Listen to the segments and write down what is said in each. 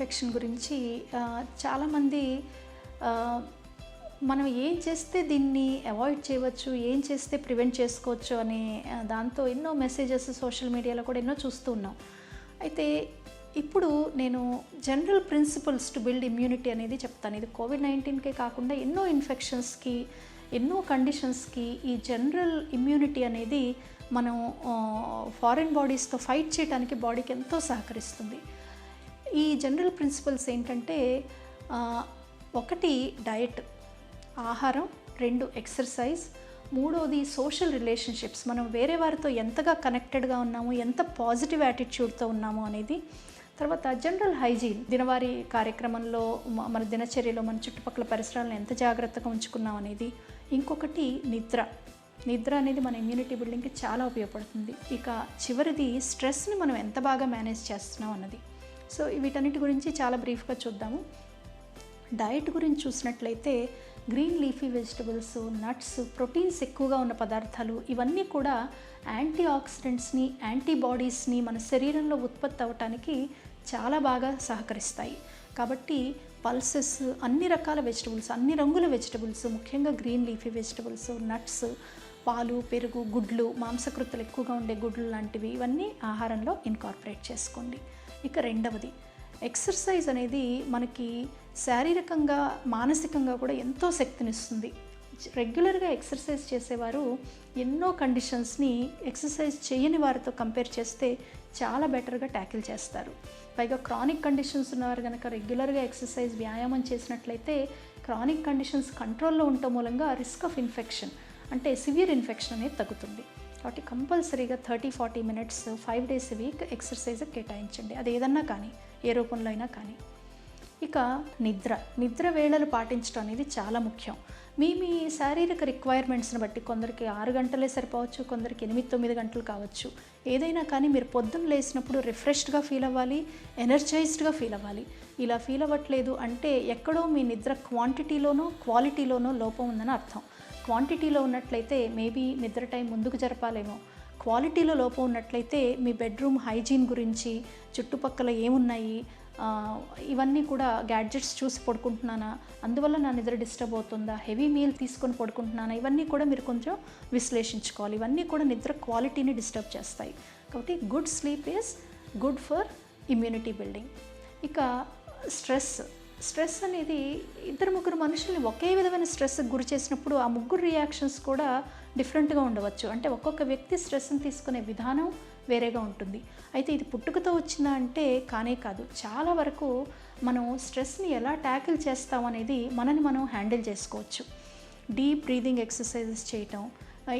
Infection గురించి చాలామంది మనం ఏం చేస్తే దీన్ని అవాయిడ్ చేయవచ్చు, ఏం చేస్తే ప్రివెంట్ చేసుకోవచ్చు అనే దాంతో ఎన్నో మెసేజెస్ సోషల్ మీడియాలో కూడా ఎన్నో చూస్తూ ఉన్నాం. అయితే ఇప్పుడు నేను general principles to build immunity అనేది చెప్తాను. ఇది కోవిడ్-19కే కాకుండా ఎన్నో ఇన్ఫెక్షన్స్కి, ఎన్నో కండిషన్స్కి ఈ జనరల్ ఇమ్యూనిటీ అనేది మనం ఫారిన్ బాడీస్తో ఫైట్ చేయడానికి బాడీకి ఎంతో సహకరిస్తుంది. ఈ జనరల్ ప్రిన్సిపల్స్ ఏంటంటే, ఒకటి డయట్, ఆహారం, 2 ఎక్సర్సైజ్, 3వది సోషల్ రిలేషన్షిప్స్, మనం వేరే వారితో ఎంతగా కనెక్టెడ్గా ఉన్నాము, ఎంత పాజిటివ్ యాటిట్యూడ్తో ఉన్నాము అనేది. తర్వాత జనరల్ హైజీన్, దినవారీ కార్యక్రమంలో మన దినచర్యలో మన చుట్టుపక్కల పరిసరాలను ఎంత జాగ్రత్తగా ఉంచుకున్నాం అనేది. ఇంకొకటి నిద్ర అనేది మన ఇమ్యూనిటీ బిల్డింగ్కి చాలా ఉపయోగపడుతుంది. ఇక చివరిది స్ట్రెస్ని మనం ఎంత బాగా మేనేజ్ చేస్తున్నాం అన్నది. సో వీటన్నిటి గురించి చాలా బ్రీఫ్గా చూద్దాము. డయట్ గురించి చూసినట్లయితే green leafy vegetables, nuts, proteins ఎక్కువగా ఉన్న పదార్థాలు, ఇవన్నీ కూడా యాంటీ ఆక్సిడెంట్స్ని, యాంటీబాడీస్ని మన శరీరంలో ఉత్పత్తి అవ్వటానికి చాలా బాగా సహకరిస్తాయి. కాబట్టి పల్సెస్, అన్ని రకాల వెజిటబుల్స్, అన్ని రంగుల వెజిటబుల్స్, ముఖ్యంగా గ్రీన్ లీఫీ వెజిటబుల్స్, నట్స్, పాలు, పెరుగు, గుడ్లు, మాంసకృతులు ఎక్కువగా ఉండే గుడ్లు లాంటివి, ఇవన్నీ ఆహారంలో ఇన్కార్పొరేట్ చేసుకోండి. ఇక 2వది ఎక్సర్సైజ్ అనేది మనకి శారీరకంగా, మానసికంగా కూడా ఎంతో శక్తినిస్తుంది. రెగ్యులర్గా ఎక్సర్సైజ్ చేసేవారు ఎన్నో కండిషన్స్ని ఎక్సర్సైజ్ చేయని వారితో కంపేర్ చేస్తే చాలా బెటర్గా ట్యాకిల్ చేస్తారు. పైగా క్రానిక్ కండిషన్స్ ఉన్నవారు కనుక రెగ్యులర్గా ఎక్సర్సైజ్, వ్యాయామం చేసినట్లయితే క్రానిక్ కండిషన్స్ కంట్రోల్లో ఉండటం మూలంగా రిస్క్ ఆఫ్ ఇన్ఫెక్షన్, అంటే సివియర్ ఇన్ఫెక్షన్ అనేది తగ్గుతుంది. కాబట్టి కంపల్సరీగా 30-40 మినిట్స్ 5 డేస్ వీక్ ఎక్సర్సైజ్ కేటాయించండి. అది ఏదన్నా కానీ, ఏ రూపంలో అయినా కానీ. ఇక నిద్ర వేళలు పాటించడం అనేది చాలా ముఖ్యం. మీ శారీరక రిక్వైర్మెంట్స్ని బట్టి కొందరికి 6 గంటలే సరిపోవచ్చు, కొందరికి 8-9 గంటలు కావచ్చు. ఏదైనా కానీ మీరు పొద్దున్న లేసినప్పుడు రిఫ్రెష్డ్గా ఫీల్ అవ్వాలి, ఎనర్జైజ్డ్గా ఫీల్ అవ్వాలి. ఇలా ఫీల్ అవ్వట్లేదు అంటే ఎక్కడో మీ నిద్ర క్వాంటిటీలోనో క్వాలిటీలోనో లోపం ఉందని అర్థం. క్వాంటిటీలో ఉన్నట్లయితే మేబీ నిద్ర టైం ముందుకు జరపాలేమో. క్వాలిటీలో లోపం ఉన్నట్లయితే మీ బెడ్రూమ్ హైజీన్ గురించి, చుట్టుపక్కల ఏమున్నాయి, ఇవన్నీ కూడా గ్యాడ్జెట్స్ చూసి పడుకుంటున్నానా, అందువల్ల నా నిద్ర డిస్టర్బ్ అవుతుందా, హెవీ మీల్ తీసుకొని పడుకుంటున్నానా, ఇవన్నీ కూడా మీరు కొంచెం విశ్లేషించుకోవాలి. ఇవన్నీ కూడా నిద్ర క్వాలిటీని డిస్టర్బ్ చేస్తాయి. కాబట్టి good sleep is good for immunity building. ఇక స్ట్రెస్ అనేది 2-3 మనుషుల్ని ఒకే విధమైన స్ట్రెస్కి గురి చేసినప్పుడు ఆ ముగ్గురు రియాక్షన్స్ కూడా డిఫరెంట్గా ఉండవచ్చు. అంటే ఒక్కొక్క వ్యక్తి స్ట్రెస్ని తీసుకునే విధానం వేరేగా ఉంటుంది. అయితే ఇది పుట్టుకతో వచ్చిందా అంటే కానే కాదు. చాలా వరకు మనం స్ట్రెస్ని ఎలా ట్యాకిల్ చేస్తాం అనేది మనని మనం హ్యాండిల్ చేసుకోవచ్చు. డీప్ బ్రీదింగ్ ఎక్సర్సైజెస్ చేయటం,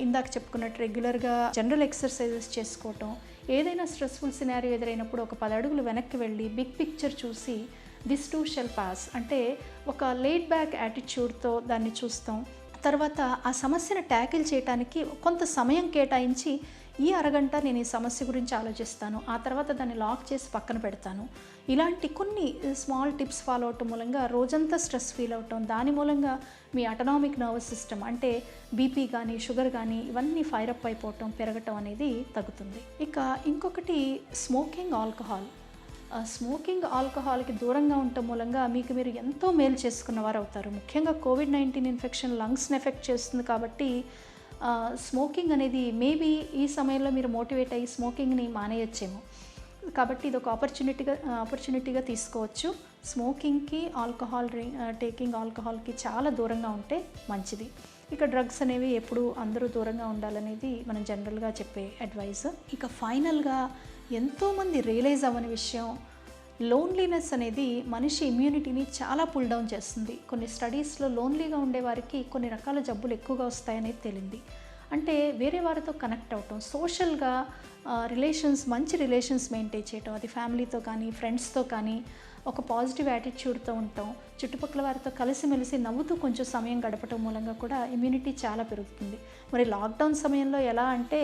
ఇందాక చెప్పుకున్నట్టు రెగ్యులర్గా జనరల్ ఎక్సర్సైజెస్ చేసుకోవటం, ఏదైనా స్ట్రెస్ఫుల్ సినారియో ఎదురైనప్పుడు ఒక 10 అడుగులు వెనక్కి వెళ్ళి బిగ్ పిక్చర్ చూసి దిస్ టూ షెల్ పాస్, అంటే ఒక లేడ్ బ్యాక్ యాటిట్యూడ్తో దాన్ని చూస్తాం. తర్వాత ఆ సమస్యను ట్యాకిల్ చేయడానికి కొంత సమయం కేటాయించి, ఈ అరగంట నేను ఈ సమస్య గురించి ఆలోచిస్తాను, ఆ తర్వాత దాన్ని లాక్ చేసి పక్కన పెడతాను. ఇలాంటి కొన్ని స్మాల్ టిప్స్ ఫాలో అవటం మూలంగా రోజంతా స్ట్రెస్ ఫీల్ అవటం, దాని మూలంగా మీ అటనామిక్ నర్వస్ సిస్టమ్, అంటే బీపీ కానీ, షుగర్ కానీ, ఇవన్నీ ఫైరప్ అయిపోవటం, పెరగటం అనేది తగ్గుతుంది. ఇక ఇంకొకటి స్మోకింగ్ ఆల్కహాల్కి దూరంగా ఉండటం మూలంగా మీకు మీరు ఎంతో మేలు చేసుకున్నవారు అవుతారు. ముఖ్యంగా కోవిడ్-19 ఇన్ఫెక్షన్ లంగ్స్ని ఎఫెక్ట్ చేస్తుంది కాబట్టి స్మోకింగ్ అనేది మేబీ ఈ సమయంలో మీరు మోటివేట్ అయ్యి స్మోకింగ్ని మానేయచ్చేమో. కాబట్టి ఇది ఒక ఆపర్చునిటీగా తీసుకోవచ్చు. స్మోకింగ్కి, టేకింగ్ ఆల్కహాల్కి చాలా దూరంగా ఉంటే మంచిది. ఇక డ్రగ్స్ అనేవి ఎప్పుడు అందరూ దూరంగా ఉండాలనేది మనం జనరల్గా చెప్పే అడ్వైస్. ఇక ఫైనల్గా ఎంతోమంది రియలైజ్ అవ్వని విషయం, లోన్లీనెస్ అనేది మనిషి ఇమ్యూనిటీని చాలా పుల్ డౌన్ చేస్తుంది. కొన్ని స్టడీస్లో లోన్లీగా ఉండేవారికి కొన్ని రకాల జబ్బులు ఎక్కువగా వస్తాయనేది తేలింది. అంటే వేరే వారితో కనెక్ట్ అవటం, సోషల్గా మంచి రిలేషన్స్ మెయింటైన్ చేయటం, అది ఫ్యామిలీతో కానీ, ఫ్రెండ్స్తో కానీ, ఒక పాజిటివ్ యాటిట్యూడ్తో ఉండటం, చుట్టుపక్కల వారితో కలిసిమెలిసి నవ్వుతూ కొంచెం సమయం గడపటం మూలంగా కూడా ఇమ్యూనిటీ చాలా పెరుగుతుంది. మరి లాక్డౌన్ సమయంలో ఎలా అంటే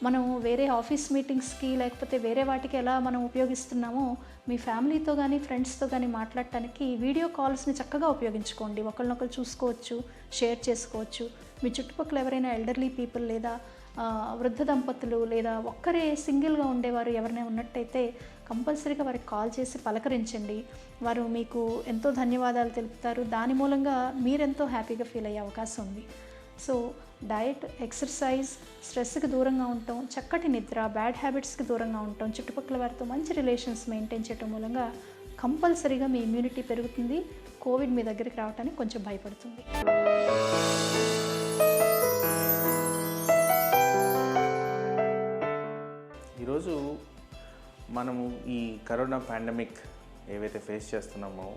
మనం వేరే ఆఫీస్ మీటింగ్స్కి లేకపోతే వేరే వాటికి ఎలా మనం ఉపయోగిస్తున్నామో, మీ ఫ్యామిలీతో కానీ, ఫ్రెండ్స్తో కానీ మాట్లాడటానికి వీడియో కాల్స్ని చక్కగా ఉపయోగించుకోండి. ఒకరినొకరు చూసుకోవచ్చు, షేర్ చేసుకోవచ్చు. మీ చుట్టుపక్కల ఎవరైనా ఎల్డర్లీ పీపుల్ లేదా వృద్ధ దంపతులు లేదా ఒక్కరే సింగిల్గా ఉండేవారు ఎవరైనా ఉన్నట్టయితే కంపల్సరీగా వారికి కాల్ చేసి పలకరించండి. వారు మీకు ఎంతో ధన్యవాదాలు తెలుపుతారు. దాని మూలంగా మీరెంతో హ్యాపీగా ఫీల్ అయ్యే అవకాశం ఉంది. సో డయట్, ఎక్సర్సైజ్, స్ట్రెస్కి దూరంగా ఉండటం, చక్కటి నిద్ర, బ్యాడ్ హ్యాబిట్స్కి దూరంగా ఉండటం, చుట్టుపక్కల వారితో మంచి రిలేషన్స్ మెయింటైన్ చేయడం మూలంగా కంపల్సరీగా మీ ఇమ్యూనిటీ పెరుగుతుంది. కోవిడ్ మీ దగ్గరికి రావడానికి కొంచెం భయపడుతుంది. ఈరోజు మనము ఈ కరోనా పాండమిక్ ఏవైతే ఫేస్ చేస్తున్నామో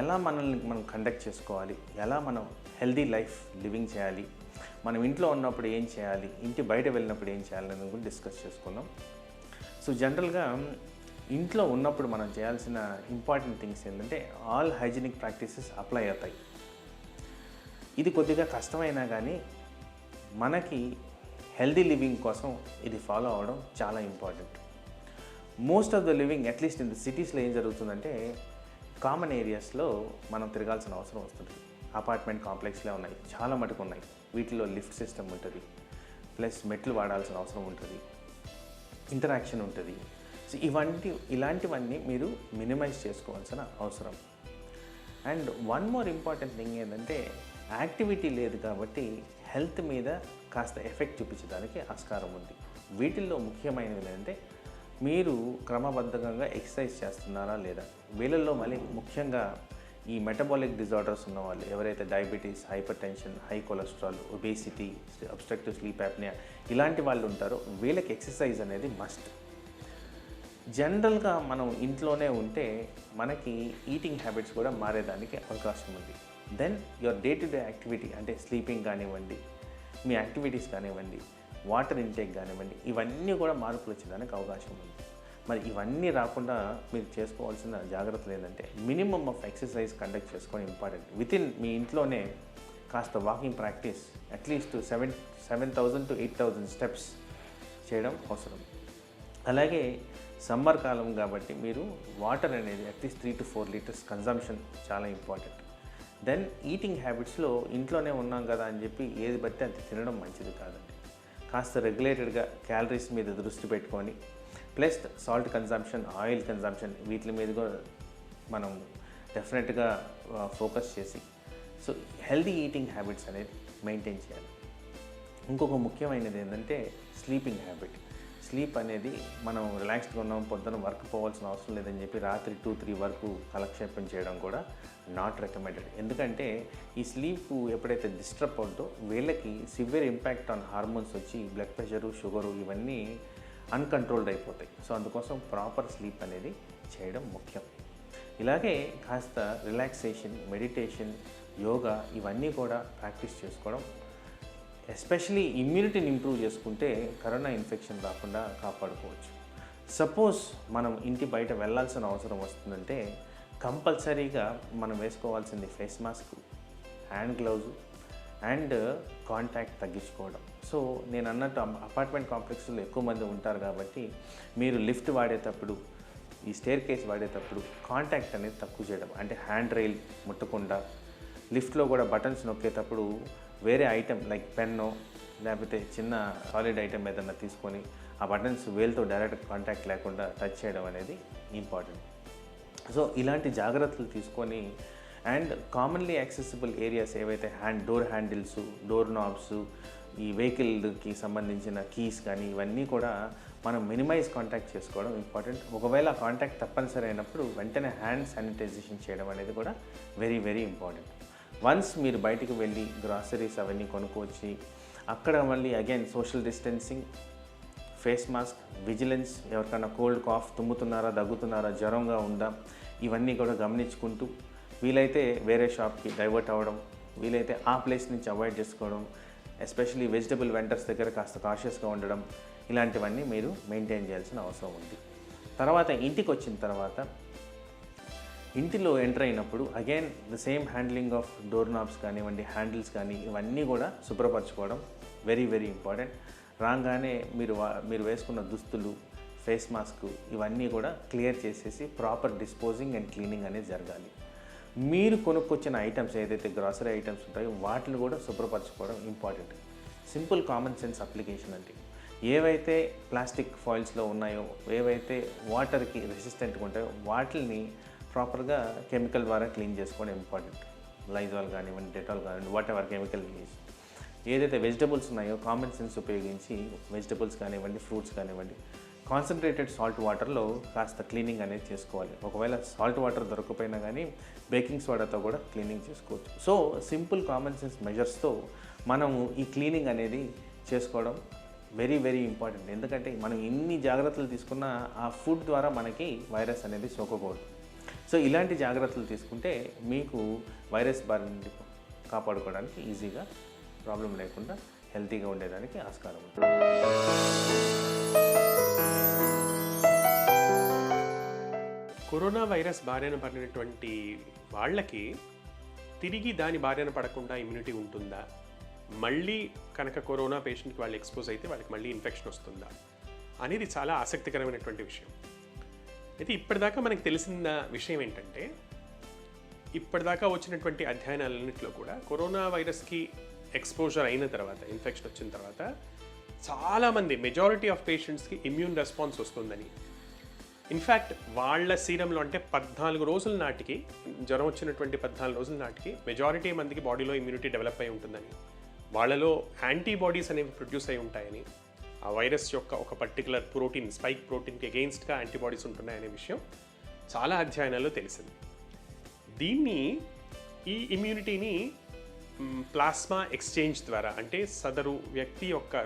ఎలా మనల్ని మనం కండక్ట్ చేసుకోవాలి, ఎలా మనం హెల్దీ లైఫ్ లివింగ్ చేయాలి, మనం ఇంట్లో ఉన్నప్పుడు ఏం చేయాలి, ఇంటి బయట వెళ్ళినప్పుడు ఏం చేయాలని కూడా డిస్కస్ చేసుకుందాం. సో జనరల్గా ఇంట్లో ఉన్నప్పుడు మనం చేయాల్సిన ఇంపార్టెంట్ థింగ్స్ ఏంటంటే ఆల్ హైజీనిక్ ప్రాక్టీసెస్ అప్లై అవుతాయి. ఇది కొద్దిగా కష్టమైనా కానీ మనకి హెల్దీ లివింగ్ కోసం ఇది ఫాలో అవ్వడం చాలా important. Most of the living at least in the సిటీస్లో ఏం జరుగుతుందంటే కామన్ ఏరియాస్లో మనం తిరగాల్సిన అవసరం వస్తుంది. అపార్ట్మెంట్ కాంప్లెక్స్లే ఉన్నాయి, చాలా మటుకు ఉన్నాయి. వీటిలో లిఫ్ట్ సిస్టమ్ ఉంటుంది, ప్లస్ మెట్లు వాడాల్సిన అవసరం ఉంటుంది, ఇంటరాక్షన్ ఉంటుంది. సో ఇలాంటివన్నీ మీరు మినిమైజ్ చేసుకోవాల్సిన అవసరం. And one more important thing ఏంటంటే యాక్టివిటీ లేదు కాబట్టి హెల్త్ మీద కాస్త ఎఫెక్ట్ చూపించడానికి ఆస్కారం ఉంది. వీటిల్లో ముఖ్యమైనది ఏంటంటే మీరు క్రమబద్ధంగా ఎక్సర్సైజ్ చేస్తున్నారా లేదా. వీళ్ళల్లో మళ్ళీ ముఖ్యంగా ఈ మెటబాలిక్ డిజార్డర్స్ ఉన్న వాళ్ళు, ఎవరైతే diabetes, hypertension, high cholesterol, obesity, obstructive sleep apnea ఇలాంటి వాళ్ళు ఉంటారో వీళ్ళకి ఎక్సర్సైజ్ అనేది మస్ట్. జనరల్గా మనం ఇంట్లోనే ఉంటే మనకి ఈటింగ్ హ్యాబిట్స్ కూడా మారేదానికి అవకాశం ఉంది. Then your day to day activity అంటే స్లీపింగ్ కానివ్వండి, మీ యాక్టివిటీస్ కానివ్వండి, వాటర్ ఇంటేక్ కానివ్వండి, ఇవన్నీ కూడా మార్పులు వచ్చేదానికి అవకాశం ఉంది. మరి ఇవన్నీ రాకుండా మీరు చేసుకోవాల్సిన జాగ్రత్తలు ఏంటంటే మినిమమ్ ఆఫ్ ఎక్సర్సైజ్ కండక్ట్ చేసుకోవడం ఇంపార్టెంట్. వితిన్ మీ ఇంట్లోనే కాస్త walking practice at least 7,000 to 8,000 steps చేయడం అవసరం. అలాగే సమ్మర్ కాలం కాబట్టి మీరు వాటర్ అనేది అట్లీస్ట్ 3 to 4 లీటర్స్ కన్జంప్షన్ చాలా ఇంపార్టెంట్. దెన్ ఈటింగ్ హ్యాబిట్స్లో ఇంట్లోనే ఉన్నాం కదా అని చెప్పి ఏది బట్టి అది తినడం మంచిది కాదండి. కాస్త రెగ్యులేటెడ్గా క్యాలరీస్ మీద దృష్టి పెట్టుకొని plus salt consumption, oil consumption వీటి మీద కూడా మనం డెఫినెట్గా ఫోకస్ చేసి సో హెల్దీ ఈటింగ్ హ్యాబిట్స్ అనేది మెయింటైన్ చేయాలి. ఇంకొక ముఖ్యమైనది ఏంటంటే స్లీపింగ్ హ్యాబిట్. స్లీప్ అనేది మనం రిలాక్స్డ్గా ఉన్నాం, పొద్దున వర్క్ పోవాల్సిన అవసరం లేదని చెప్పి రాత్రి 2-3 వరకు కాలక్షేపం చేయడం కూడా నాట్ రికమెండెడ్. ఎందుకంటే ఈ స్లీప్ ఎప్పుడైతే డిస్టర్బ్ అవుతుందో వీళ్ళకి సివియర్ ఇంపాక్ట్ ఆన్ హార్మోన్స్ వచ్చి బ్లడ్ ప్రెషరు, షుగరు ఇవన్నీ అన్కంట్రోల్డ్ అయిపోతాయి. సో అందుకోసం ప్రాపర్ స్లీప్ అనేది చేయడం ముఖ్యం. ఇలాగే కాస్త రిలాక్సేషన్, మెడిటేషన్, యోగా ఇవన్నీ కూడా ప్రాక్టీస్ చేసుకోవడం, ఎస్పెషలీ ఇమ్యూనిటీని ఇంప్రూవ్ చేసుకుంటే కరోనా ఇన్ఫెక్షన్ రాకుండా కాపాడుకోవచ్చు. సపోజ్ మనం ఇంటి బయట వెళ్ళాల్సిన అవసరం వస్తుందంటే కంపల్సరీగా మనం వేసుకోవాల్సింది face mask, hand gloves and contact తగ్గించుకోవడం. సో నేను అన్నట్టు అపార్ట్మెంట్ కాంప్లెక్స్లో ఎక్కువ మంది ఉంటారు కాబట్టి మీరు లిఫ్ట్ వాడేటప్పుడు, ఈ స్టేర్ కేస్ వాడేటప్పుడు కాంటాక్ట్ అనేది తక్కువ చేయడం. అంటే హ్యాండ్ రైల్ ముట్టకుండా, లిఫ్ట్లో కూడా బటన్స్ నొక్కేటప్పుడు వేరే ఐటెం లైక్ పెన్నో లేకపోతే చిన్న సాలిడ్ ఐటెం ఏదన్నా తీసుకొని ఆ బటన్స్ వేల్తో డైరెక్ట్ కాంటాక్ట్ లేకుండా టచ్ చేయడం అనేది ఇంపార్టెంట్. సో ఇలాంటి జాగ్రత్తలు తీసుకొని అండ్ కామన్లీ యాక్సెసిబుల్ ఏరియాస్ ఏవైతే డోర్ హ్యాండిల్స్, డోర్ నాబ్స్, ఈ వెహికల్కి సంబంధించిన కీస్ కానీ ఇవన్నీ కూడా మనం మినిమైజ్ కాంటాక్ట్ చేసుకోవడం ఇంపార్టెంట్. ఒకవేళ కాంటాక్ట్ తప్పనిసరి అయినప్పుడు వెంటనే హ్యాండ్ శానిటైజేషన్ చేయడం అనేది కూడా వెరీ వెరీ ఇంపార్టెంట్. వన్స్ మీరు బయటికి వెళ్ళి గ్రాసరీస్ అవన్నీ కొనుక్కొచ్చి అక్కడ మళ్ళీ again social distancing, face mask, vigilance, ఎవరికైనా కోల్డ్ కాఫ్, తుమ్ముతున్నారా, దగ్గుతున్నారా, జ్వరంగా ఉందా ఇవన్నీ కూడా గమనించుకుంటూ వీలైతే వేరే షాప్కి డైవర్ట్ అవ్వడం, వీలైతే ఆ ప్లేస్ నుంచి అవాయిడ్ చేసుకోవడం, ఎస్పెషలీ వెజిటబుల్ వెండర్స్ దగ్గర కాస్త కాషియస్గా ఉండడం, ఇలాంటివన్నీ మీరు మెయింటైన్ చేయాల్సిన అవసరం ఉంది. తర్వాత ఇంటికి వచ్చిన తర్వాత ఇంటిలో ఎంటర్ అయినప్పుడు again the same handling of door knobs కానివ్వండి, హ్యాండిల్స్ కానీ ఇవన్నీ కూడా శుభ్రపరచుకోవడం వెరీ వెరీ ఇంపార్టెంట్. రాగానే మీరు వేసుకున్న దుస్తులు, ఫేస్ మాస్క్ ఇవన్నీ కూడా క్లియర్ చేసేసి ప్రాపర్ డిస్పోజింగ్ అండ్ క్లీనింగ్ అనేది జరగాలి. మీరు కొనుక్కొచ్చిన ఐటమ్స్ ఏదైతే గ్రాసరీ ఐటమ్స్ ఉంటాయో వాటిని కూడా శుభ్రపరచుకోవడం important. Simple common sense application అంటే ఏవైతే ప్లాస్టిక్ ఫాయిల్స్లో ఉన్నాయో, ఏవైతే వాటర్కి రెసిస్టెంట్గా ఉంటాయో వాటిని ప్రాపర్గా కెమికల్ ద్వారా క్లీన్ చేసుకోవడం ఇంపార్టెంట్. లైజాల్ కానివ్వండి, డెటాల్ కానివ్వండి, వాట్ ఎవర్ కెమికల్ యూజ్. ఏదైతే వెజిటబుల్స్ ఉన్నాయో కామన్ సెన్స్ ఉపయోగించి వెజిటబుల్స్ కానివ్వండి, ఫ్రూట్స్ కానివ్వండి, కాన్సన్ట్రేటెడ్ సాల్ట్ వాటర్లో కాస్త క్లీనింగ్ అనేది చేసుకోవాలి. ఒకవేళ సాల్ట్ వాటర్ దొరకకపోయినా కానీ బేకింగ్ సోడాతో కూడా క్లీనింగ్ చేసుకోవచ్చు. సో సింపుల్ కామన్ సెన్స్ మెజర్స్తో మనము ఈ క్లీనింగ్ అనేది చేసుకోవడం వెరీ వెరీ ఇంపార్టెంట్. ఎందుకంటే మనం ఎన్ని జాగ్రత్తలు తీసుకున్నా ఆ ఫుడ్ ద్వారా మనకి వైరస్ అనేది సోకకూడదు. సో ఇలాంటి జాగ్రత్తలు తీసుకుంటే మీకు వైరస్ బారి నుండి కాపాడుకోవడానికి ఈజీగా, ప్రాబ్లం లేకుండా హెల్తీగా ఉండేదానికి ఆస్కారం ఉంటుంది. కరోనా వైరస్ బారిన పడినటువంటి వాళ్ళకి తిరిగి దాని బారిన పడకుండా ఇమ్యూనిటీ ఉంటుందా? మళ్ళీ కనుక కరోనా పేషెంట్కి వాళ్ళు ఎక్స్పోజ్ అయితే వాళ్ళకి మళ్ళీ ఇన్ఫెక్షన్ వస్తుందా అనేది చాలా ఆసక్తికరమైనటువంటి విషయం. అయితే ఇప్పటిదాకా మనకు తెలిసిన విషయం ఏంటంటే, ఇప్పటిదాకా వచ్చినటువంటి అధ్యయనాలన్నింటిలో కూడా కరోనా వైరస్కి ఎక్స్పోజర్ అయిన తర్వాత, ఇన్ఫెక్షన్ వచ్చిన తర్వాత చాలామంది, మెజారిటీ ఆఫ్ పేషెంట్స్కి ఇమ్యూన్ రెస్పాన్స్ వస్తుందని, ఇన్ఫ్యాక్ట్ వాళ్ళ సీరంలో అంటే 14 రోజుల నాటికి, జ్వరం వచ్చినటువంటి 14 రోజుల నాటికి మెజారిటీ మందికి బాడీలో ఇమ్యూనిటీ డెవలప్ అయి ఉంటుందని, వాళ్ళలో యాంటీబాడీస్ అనేవి ప్రొడ్యూస్ అయి ఉంటాయని, ఆ వైరస్ యొక్క ఒక పర్టికులర్ ప్రోటీన్, స్పైక్ ప్రోటీన్కి అగెయిన్స్ట్గా యాంటీబాడీస్ ఉంటున్నాయనే విషయం చాలా అధ్యయనాల్లో తెలిసింది. దీన్ని, ఈ ఇమ్యూనిటీని ప్లాస్మా ఎక్స్చేంజ్ ద్వారా, అంటే సదరు వ్యక్తి యొక్క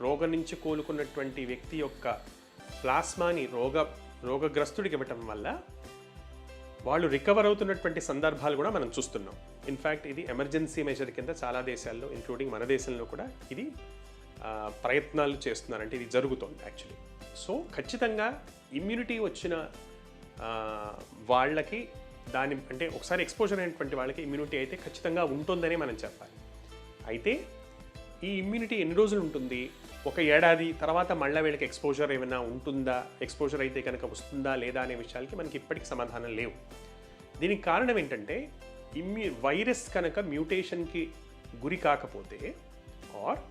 రోగం నుంచి కోలుకున్నటువంటి వ్యక్తి యొక్క ప్లాస్మాని రోగగ్రస్తుడికి ఇవ్వటం వల్ల వాళ్ళు రికవర్ అవుతున్నటువంటి సందర్భాలు కూడా మనం చూస్తున్నాం. ఇన్ఫ్యాక్ట్ ఇది ఎమర్జెన్సీ మెజర్ కింద చాలా దేశాల్లో, ఇంక్లూడింగ్ మన దేశంలో కూడా ఇది ప్రయత్నాలు చేస్తున్నారు. అంటే ఇది జరుగుతోంది యాక్చువల్లీ. సో ఖచ్చితంగా ఇమ్యూనిటీ వచ్చిన వాళ్ళకి దాని, అంటే ఒకసారి ఎక్స్పోజర్ అయినటువంటి వాళ్ళకి ఇమ్యూనిటీ అయితే ఖచ్చితంగా ఉంటుందనే మనం చెప్పాలి. అయితే ఈ ఇమ్యూనిటీ ఎన్ని రోజులు ఉంటుంది, ఒక ఏడాది తర్వాత మళ్ళీ వీళ్ళకి ఎక్స్పోజర్ ఏమైనా ఉంటుందా, ఎక్స్పోజర్ అయితే కనుక వస్తుందా లేదా అనే విషయాలకి మనకి ఇప్పటికి సమాధానం లేవు. దీనికి కారణం ఏంటంటే, వైరస్ కనుక మ్యూటేషన్కి గురి కాకపోతే, ఆర్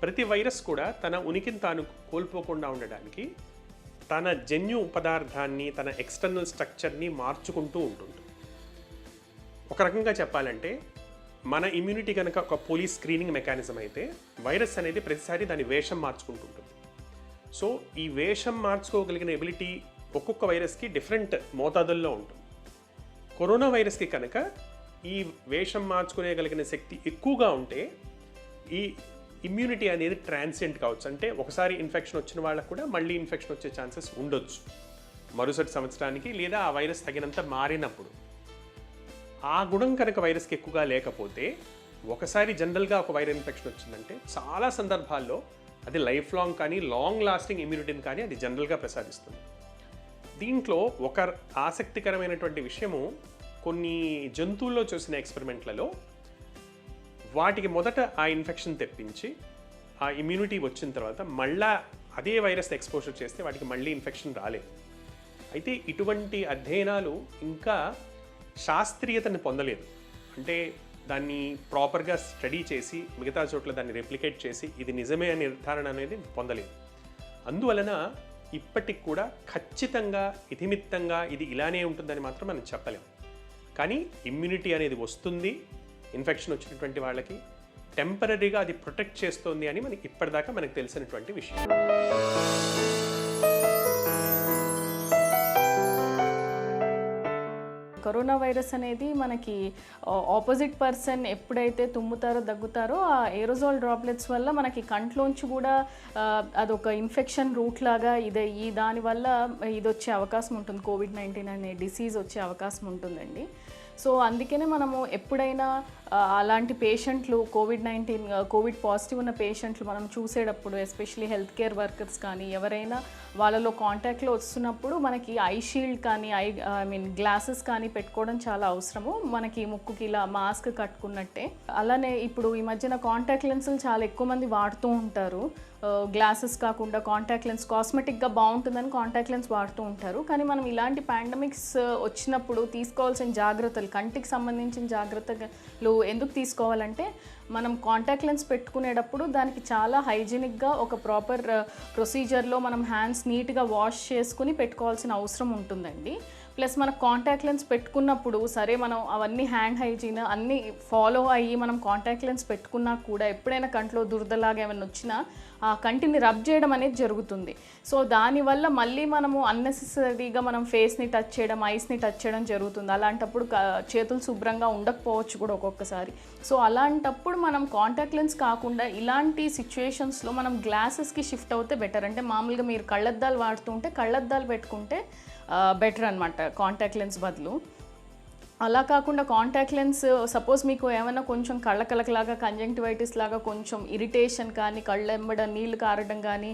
ప్రతి వైరస్ కూడా తన ఉనికిని తాను కోల్పోకుండా ఉండడానికి తన జన్యు పదార్థాన్ని, తన ఎక్స్టర్నల్ స్ట్రక్చర్ని మార్చుకుంటూ ఉంటుంది. ఒక రకంగా చెప్పాలంటే, మన ఇమ్యూనిటీ కనుక ఒక పోలీస్ స్క్రీనింగ్ మెకానిజం అయితే, వైరస్ అనేది ప్రతిసారి దాని వేషం మార్చుకుంటుంటుంది. సో ఈ వేషం మార్చుకోగలిగిన ఎబిలిటీ ఒక్కొక్క వైరస్కి డిఫరెంట్ మోతాదుల్లో ఉంటుంది. కరోనా వైరస్కి కనుక ఈ వేషం మార్చుకునేగలిగిన శక్తి ఎక్కువగా ఉంటే ఈ ఇమ్యూనిటీ అనేది ట్రాన్సియంట్ కావచ్చు. అంటే ఒకసారి ఇన్ఫెక్షన్ వచ్చిన వాళ్ళకు కూడా మళ్ళీ ఇన్ఫెక్షన్ వచ్చే ఛాన్సెస్ ఉండొచ్చు మరుసటి సంవత్సరానికి, లేదా ఆ వైరస్ తగినంత మారినప్పుడు. ఆ గుణం కనుక వైరస్కి ఎక్కువగా లేకపోతే, ఒకసారి జనరల్గా ఒక వైరల్ ఇన్ఫెక్షన్ వచ్చిందంటే చాలా సందర్భాల్లో అది లైఫ్ లాంగ్ కానీ, లాంగ్ లాస్టింగ్ ఇమ్యూనిటీని కానీ అది జనరల్గా ప్రసాదిస్తుంది. దీంట్లో ఒక ఆసక్తికరమైనటువంటి విషయము, కొన్ని జంతువుల్లో చూసిన ఎక్స్పెరిమెంట్లలో వాటికి మొదట ఆ ఇన్ఫెక్షన్ తెప్పించి ఆ ఇమ్యూనిటీ వచ్చిన తర్వాత మళ్ళా అదే వైరస్ ఎక్స్పోజర్ చేస్తే వాటికి మళ్ళీ ఇన్ఫెక్షన్ రాలేదు. అయితే ఇటువంటి అధ్యయనాలు ఇంకా శాస్త్రీయతని పొందలేదు. అంటే దాన్ని ప్రాపర్గా స్టడీ చేసి మిగతా చోట్ల దాన్ని రెప్లికేట్ చేసి ఇది నిజమే అనే నిర్ధారణ అనేది పొందలేదు. అందువలన ఇప్పటికి కూడా ఖచ్చితంగా ఇతిమిత్తంగా ఇది ఇలానే ఉంటుందని మాత్రం మనం చెప్పలేము. కానీ ఇమ్యూనిటీ అనేది వస్తుంది, ఇన్ఫెక్షన్ వచ్చినటువంటి వాళ్ళకి టెంపరీగా అది ప్రొటెక్ట్ చేస్తుంది అని మనకి ఇప్పటిదాకా మనకు తెలిసినటువంటి విషయం. కరోనా వైరస్ అనేది మనకి ఆపోజిట్ పర్సన్ ఎప్పుడైతే తుమ్ముతారో, దగ్గుతారో, ఆ ఏరోజాల్ డ్రాప్లెట్స్ వల్ల మనకి కంట్లోంచి కూడా అదొక ఇన్ఫెక్షన్ రూట్ లాగా దానివల్ల ఇది వచ్చే అవకాశం ఉంటుంది. కోవిడ్-19 అనే డిసీజ్ వచ్చే అవకాశం ఉంటుందండి. సో అందుకనే మనము ఎప్పుడైనా అలాంటి పేషెంట్లు, కోవిడ్ పాజిటివ్ ఉన్న పేషెంట్లు మనం చూసేటప్పుడు, ఎస్పెషలీ హెల్త్ కేర్ వర్కర్స్ కానీ ఎవరైనా వాళ్ళలో కాంటాక్ట్లో వస్తున్నప్పుడు మనకి ఐ షీల్డ్ కానీ, గ్లాసెస్ కానీ పెట్టుకోవడం చాలా అవసరము. మనకి ముక్కుకి ఇలా మాస్క్ కట్టుకున్నట్టే. అలానే ఇప్పుడు ఈ మధ్యన కాంటాక్ట్ లెన్సులు చాలా ఎక్కువ మంది వాడుతూ ఉంటారు. గ్లాసెస్ కాకుండా కాంటాక్ట్ లెన్స్ కాస్మెటిక్గా బాగుంటుందని కాంటాక్ట్ లెన్స్ వాడుతూ ఉంటారు. కానీ మనం ఇలాంటి పాండమిక్స్ వచ్చినప్పుడు తీసుకోవాల్సిన జాగ్రత్తలు అసలు కంటికి సంబంధించిన జాగ్రత్తలు ఎందుకు తీసుకోవాలంటే మనం కాంటాక్ట్ లెన్స్ పెట్టుకునేటప్పుడు దానికి చాలా హైజీనిక్గా ఒక ప్రాపర్ ప్రొసీజర్లో మనం హ్యాండ్స్ నీట్గా వాష్ చేసుకుని పెట్టుకోవాల్సిన అవసరం ఉంటుందండి. ప్లస్ మన కాంటాక్ట్ లెన్స్ పెట్టుకున్నప్పుడు సరే మనం అవన్నీ హ్యాండ్ హైజీన్ అన్నీ ఫాలో అయ్యి మనం కాంటాక్ట్ లెన్స్ పెట్టుకున్నా కూడా ఎప్పుడైనా కంట్లో దురదలాగా ఏమైనా వచ్చినా ఆ కంటిని రబ్ చేయడం అనేది జరుగుతుంది. సో దానివల్ల మళ్ళీ మనము అన్నెసెసరీగా మనం ఫేస్ని టచ్ చేయడం, ఐస్ని టచ్ చేయడం జరుగుతుంది. అలాంటప్పుడు చేతులు శుభ్రంగా ఉండకపోవచ్చు కూడా ఒక్కొక్కసారి. సో అలాంటప్పుడు మనం కాంటాక్ట్ లెన్స్ కాకుండా ఇలాంటి సిచ్యువేషన్స్లో మనం గ్లాసెస్కి షిఫ్ట్ అవుతే బెటర్. అంటే మామూలుగా మీరు కళ్ళద్దాలు వాడుతుంటే కళ్ళద్దాలు పెట్టుకుంటే బెటర్ అనమాట కాంటాక్ట్ లెన్స్ బదులు. అలా కాకుండా కాంటాక్ట్ లెన్స్ సపోజ్ మీకు ఏమైనా కొంచెం కళ్ళకలకలాగా కంజంక్టివైటిస్ లాగా కొంచెం ఇరిటేషన్ కానీ కళ్ళెంబడ నీళ్లు కారడం కానీ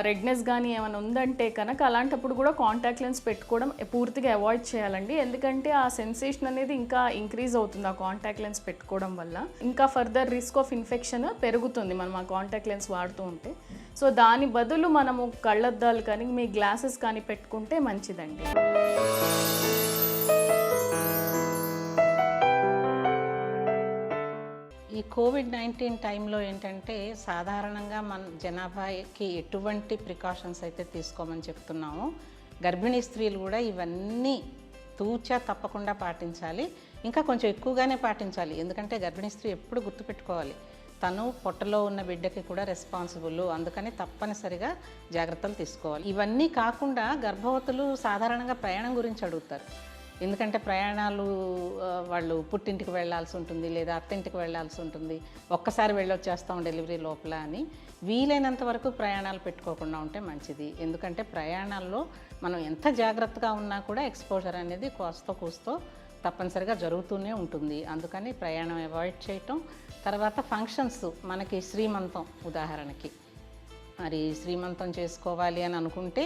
రెడ్నెస్ కానీ ఏమైనా ఉందంటే కనుక అలాంటప్పుడు కూడా కాంటాక్ట్ లెన్స్ పెట్టుకోవడం పూర్తిగా అవాయిడ్ చేయాలండి. ఎందుకంటే ఆ సెన్సేషన్ అనేది ఇంకా ఇంక్రీజ్ అవుతుంది ఆ కాంటాక్ట్ లెన్స్ పెట్టుకోవడం వల్ల. ఇంకా ఫర్దర్ రిస్క్ ఆఫ్ ఇన్ఫెక్షన్ పెరుగుతుంది మనం ఆ కాంటాక్ట్ లెన్స్ వాడుతూ ఉంటే. సో దాని బదులు మనము కళ్ళద్దాలు కానీ మీ గ్లాసెస్ కానీ పెట్టుకుంటే మంచిదండి. ఈ కోవిడ్-19 టైంలో ఏంటంటే సాధారణంగా మన జనాభాకి ఎటువంటి ప్రికాషన్స్ అయితే తీసుకోమని చెప్తున్నామో గర్భిణీ స్త్రీలు కూడా ఇవన్నీ తూచా తప్పకుండా పాటించాలి. ఇంకా కొంచెం ఎక్కువగానే పాటించాలి. ఎందుకంటే గర్భిణీ స్త్రీ ఎప్పుడు గుర్తుపెట్టుకోవాలి తను పొట్టలో ఉన్న బిడ్డకి కూడా రెస్పాన్సిబుల్. అందుకని తప్పనిసరిగా జాగ్రత్తలు తీసుకోవాలి. ఇవన్నీ కాకుండా గర్భవతులు సాధారణంగా ప్రయాణం గురించి అడుగుతారు. ఎందుకంటే ప్రయాణాలు వాళ్ళు పుట్టింటికి వెళ్ళాల్సి ఉంటుంది లేదా అత్తింటికి వెళ్ళాల్సి ఉంటుంది, ఒక్కసారి వెళ్ళొచ్చేస్తాం డెలివరీ లోపల అని. వీలైనంత వరకు ప్రయాణాలు పెట్టుకోకుండా ఉంటే మంచిది. ఎందుకంటే ప్రయాణాల్లో మనం ఎంత జాగ్రత్తగా ఉన్నా కూడా ఎక్స్పోజర్ అనేది కోస్తో కూస్తో తప్పనిసరిగా జరుగుతూనే ఉంటుంది. అందుకని ప్రయాణం అవాయిడ్ చేయటం. తర్వాత ఫంక్షన్స్, మనకి శ్రీమంతం ఉదాహరణకి, మరి శ్రీమంతం చేసుకోవాలి అని అనుకుంటే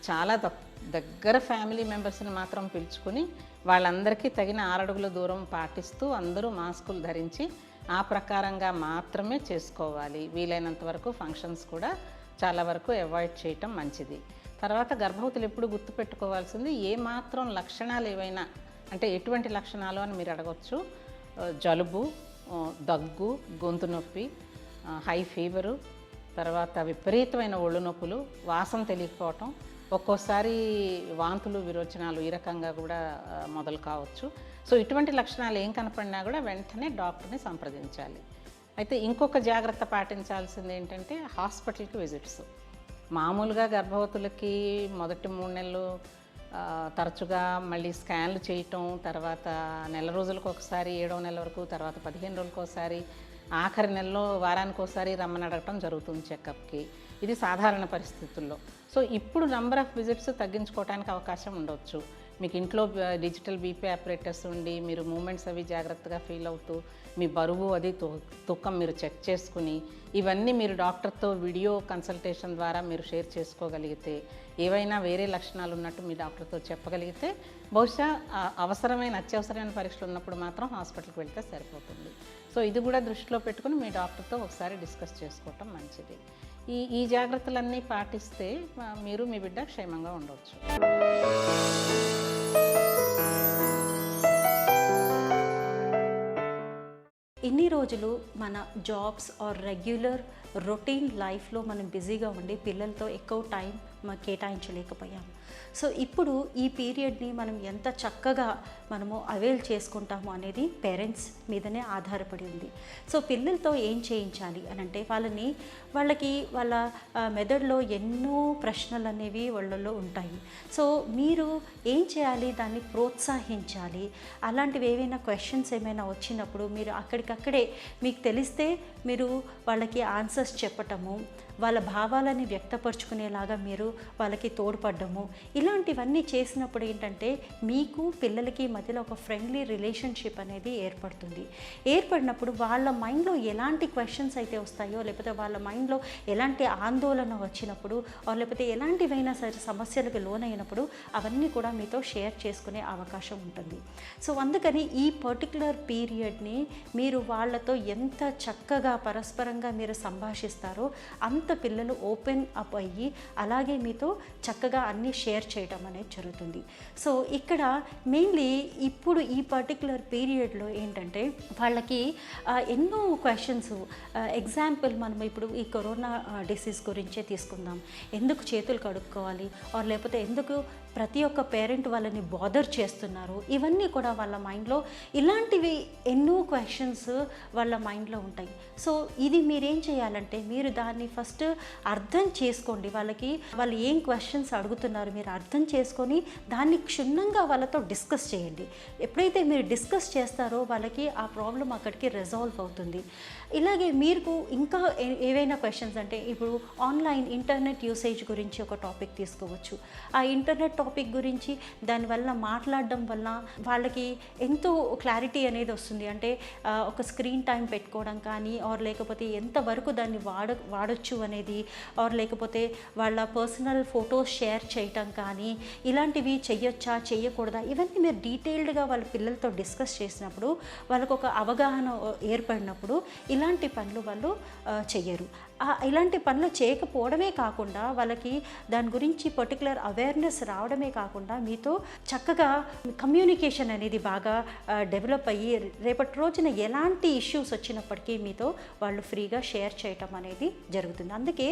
చాలా దగ్గర ఫ్యామిలీ మెంబర్స్ని మాత్రం పిలుచుకొని వాళ్ళందరికీ తగిన 6 అడుగుల దూరం పాటిస్తూ అందరూ మాస్కులు ధరించి ఆ ప్రకారంగా మాత్రమే చేసుకోవాలి. వీలైనంత వరకు ఫంక్షన్స్ కూడా చాలా వరకు అవాయిడ్ చేయటం మంచిది. తర్వాత గర్భవతులు ఎప్పుడు గుర్తుపెట్టుకోవాల్సింది ఏ మాత్రం లక్షణాలు ఏవైనా, అంటే ఎటువంటి లక్షణాలు అని మీరు అడగవచ్చు. జలుబు, దగ్గు, గొంతు నొప్పి, హై ఫీవరు, తర్వాత విపరీతమైన ఒళ్ళు నొప్పులు, వాసన తెలియకపోవటం, ఒక్కోసారి వాంతులు, విరోచనాలు ఈ రకంగా కూడా మొదలు కావచ్చు. సో ఇటువంటి లక్షణాలు ఏం కనపడినా కూడా వెంటనే డాక్టర్ని సంప్రదించాలి. అయితే ఇంకొక జాగ్రత్త పాటించాల్సింది ఏంటంటే హాస్పిటల్కి విజిట్స్. మామూలుగా గర్భవతులకి మొదటి 3 నెలలు తరచుగా మళ్ళీ స్కాన్లు చేయటం, తర్వాత నెల రోజులకు ఒకసారి 7వ నెల వరకు, తర్వాత 15 రోజులకు ఒకసారి, ఆఖరి నెలలో వారానికి ఒకసారి రమ్మని అడగటం జరుగుతుంది చెకప్కి. ఇది సాధారణ పరిస్థితుల్లో. సో ఇప్పుడు నంబర్ ఆఫ్ విజిట్స్ తగ్గించుకోవడానికి అవకాశం ఉండవచ్చు. మీకు ఇంట్లో డిజిటల్ బీపీ ఆపరేటర్స్ ఉండి మీరు మూమెంట్స్ అవి జాగ్రత్తగా ఫీల్ అవుతూ మీ బరువు అది తూకం మీరు చెక్ చేసుకుని ఇవన్నీ మీరు డాక్టర్తో వీడియో కన్సల్టేషన్ ద్వారా మీరు షేర్ చేసుకోగలిగితే, ఏవైనా వేరే లక్షణాలు ఉన్నట్టు మీ డాక్టర్తో చెప్పగలిగితే బహుశా అవసరమైన అత్యవసరమైన పరీక్షలు ఉన్నప్పుడు మాత్రం హాస్పిటల్కి వెళ్తే సరిపోతుంది. సో ఇది కూడా దృష్టిలో పెట్టుకుని మీ డాక్టర్తో ఒకసారి డిస్కస్ చేసుకోవటం మంచిది. ఈ జాగ్రత్తలన్నీ పాటిస్తే మీరు మీ బిడ్డ క్షేమంగా ఉండవచ్చు. ఇన్ని రోజులు మన జాబ్స్ ఆర్ రెగ్యులర్ రొటీన్ లైఫ్లో మనం బిజీగా ఉండి పిల్లలతో ఎక్కువ టైం కేటాయించలేకపోయాము. సో ఇప్పుడు ఈ పీరియడ్ని మనం ఎంత చక్కగా మనము అవైల్ చేసుకుంటాము అనేది పేరెంట్స్ మీదనే ఆధారపడి ఉంది. సో పిల్లలతో ఏం చేయించాలి అని అంటే వాళ్ళకి వాళ్ళ మెదడులో ఎన్నో ప్రశ్నలు అనేవి వాళ్ళలో ఉంటాయి. సో మీరు ఏం చేయాలి, దాన్ని ప్రోత్సహించాలి. అలాంటివి ఏవైనా క్వశ్చన్స్ ఏమైనా వచ్చినప్పుడు మీరు అక్కడికక్కడే మీకు తెలిస్తే మీరు వాళ్ళకి ఆన్సర్స్ చెప్పటము, వాళ్ళ భావాలని వ్యక్తపరుచుకునేలాగా మీరు వాళ్ళకి తోడ్పడ్డము, ఇలాంటివన్నీ చేసినప్పుడు ఏంటంటే మీకు పిల్లలకి మధ్యలో ఒక ఫ్రెండ్లీ రిలేషన్షిప్ అనేది ఏర్పడినప్పుడు వాళ్ళ మైండ్లో ఎలాంటి క్వశ్చన్స్ అయితే వస్తాయో, లేకపోతే వాళ్ళ మైండ్లో ఎలాంటి ఆందోళన వచ్చినప్పుడు లేకపోతే ఎలాంటివైనా సరే సమస్యలకు లోనైనప్పుడు అవన్నీ కూడా మీతో షేర్ చేసుకునే అవకాశం ఉంటుంది. సో అందుకని ఈ పర్టికులర్ పీరియడ్ని మీరు వాళ్ళతో ఎంత చక్కగా పరస్పరంగా మీరు సంభాషిస్తారో అంత పిల్లలు ఓపెన్ అప్ అయ్యి అలాగే మీతో చక్కగా అన్నీ షేర్ చేయడం అనేది జరుగుతుంది. సో ఇక్కడ మెయిన్లీ ఇప్పుడు ఈ పర్టికులర్ పీరియడ్లో ఏంటంటే వాళ్ళకి ఎన్నో క్వశ్చన్స్, ఎగ్జాంపుల్ మనం ఇప్పుడు ఈ కరోనా డిసీజ్ గురించే తీసుకుందాం. ఎందుకు చేతులు కడుక్కోవాలి, ఆర్ లేకపోతే ఎందుకు ప్రతి ఒక్క పేరెంట్ వాళ్ళని బాదర్ చేస్తున్నారు, ఇవన్నీ కూడా వాళ్ళ మైండ్లో ఇలాంటివి ఎన్నో క్వశ్చన్స్ వాళ్ళ మైండ్లో ఉంటాయి. సో ఇది మీరేం చేయాలంటే మీరు దాన్ని ఫస్ట్ అర్థం చేసుకోండి. వాళ్ళు ఏం క్వశ్చన్స్ అడుగుతున్నారు మీరు అర్థం చేసుకొని దాన్ని క్షుణ్ణంగా వాళ్ళతో డిస్కస్ చేయండి. ఎప్పుడైతే మీరు డిస్కస్ చేస్తారో వాళ్ళకి ఆ ప్రాబ్లం అక్కడికి రిజాల్వ్ అవుతుంది. ఇలాగే మీకు ఇంకా ఏవైనా క్వశ్చన్స్ అంటే ఇప్పుడు ఆన్లైన్ ఇంటర్నెట్ యూసేజ్ గురించి ఒక టాపిక్ తీసుకోవచ్చు. ఆ ఇంటర్నెట్ టాపిక్ గురించి దానివల్ల మాట్లాడడం వల్ల వాళ్ళకి ఎంతో క్లారిటీ అనేది వస్తుంది. అంటే ఒక స్క్రీన్ టైం పెట్టుకోవడం కానీ, ఆర్ లేకపోతే ఎంతవరకు దాన్ని వాడచ్చు అనేది, ఆర్ లేకపోతే వాళ్ళ పర్సనల్ ఫొటోస్ షేర్ చేయటం కానీ, ఇలాంటివి చెయ్యొచ్చా చెయ్యకూడదా, ఇవన్నీ మీరు డీటెయిల్డ్గా వాళ్ళ పిల్లలతో డిస్కస్ చేసినప్పుడు వాళ్ళకు ఒక అవగాహన ఏర్పడినప్పుడు ఇలాంటి పనులు వాళ్ళు చెయ్యరు. ఇలాంటి పనులు చేయకపోవడమే కాకుండా వాళ్ళకి దాని గురించి పర్టికులర్ అవేర్నెస్ రావడమే కాకుండా మీతో చక్కగా కమ్యూనికేషన్ అనేది బాగా డెవలప్ అయ్యి రేపటి రోజున ఎలాంటి ఇష్యూస్ వచ్చినప్పటికీ మీతో వాళ్ళు ఫ్రీగా షేర్ చేయటం అనేది జరుగుతుంది. అందుకే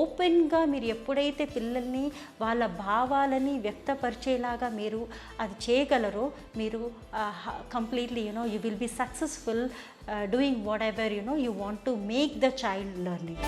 ఓపెన్గా మీరు ఎప్పుడైతే పిల్లల్ని వాళ్ళ భావాలని వ్యక్తపరిచేలాగా మీరు అది చేయగలరో మీరు completely you will be successful doing whatever you want to make the child learning.